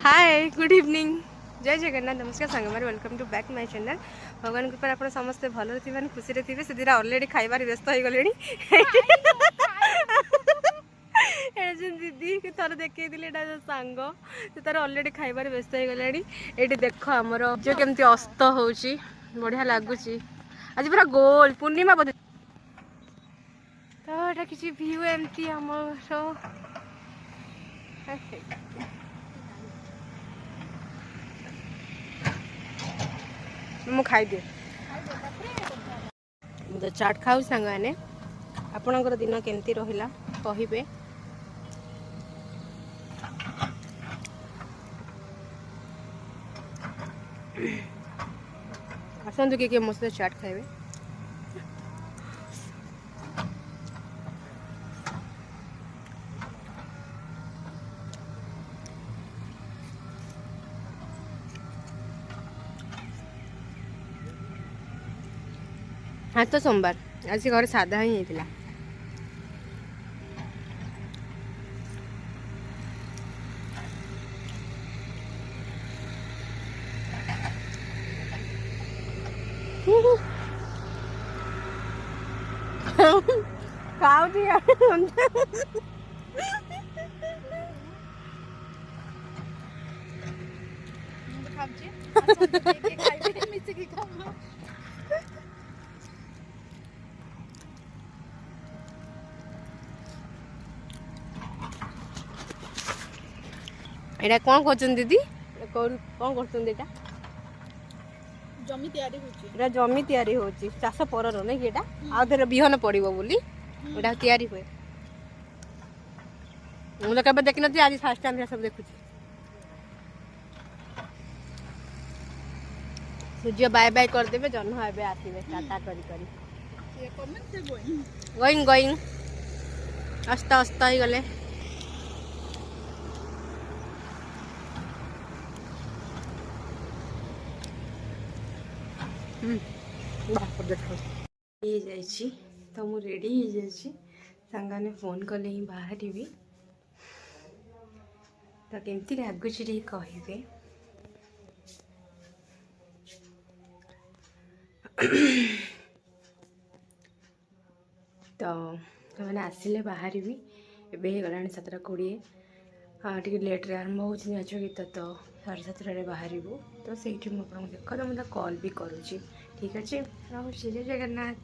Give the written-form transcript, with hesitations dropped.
Hi good evening जय जगन्नाथ नमस्कार सांग मारे welcome to back my channel भगवान कृपा आप समस्ते भल थे खुशी थे से दिन अलरेडी खाइबार व्यस्त हो गले दीदी थर देखी सांग से तार अलरेडी खाइबार व्यस्त हो गले ये देख आमर जो केमती अस्त हो बढ़िया लगुच आज पूरा गोल पूर्णिमा बोधे तो ये किसी व्यू एमती आमर मु खाइदिए तो चाट खाऊ सांग मैंने आपणकर दिन केमती रहा कहे आसतु किए मो सहित चाट खाइबे हाँ तो सोमवार आज घर सादा ही होता एटा कौन कर दीदी कौन कर जमी तैयारी होची एटा जमी तैयारी होची चाष परर नहीं कि आ देर बिहन पड़ो बोली एटा तैयारी हुए मुझे कब देखी नी आज फास्ट टाइम सब देखुची सूर्य बाय बाय करदेवे जह्न एवं आसवे टाटा करी गोइंग गोइंग अस्त अस्त हो गले तो मु रेडी हो जाने फोन कले ही बाहर तो केमती लगुच कहे तो मैंने आसिले बाहर एवं गला 7:20 हाँ टी लेट्रे आरंभ हो नाच गीत तो 7:30 बाहर तो से मुझे देख तो मुझे कॉल भी करुँची ठीक अच्छे रहुची जय जगन्नाथ।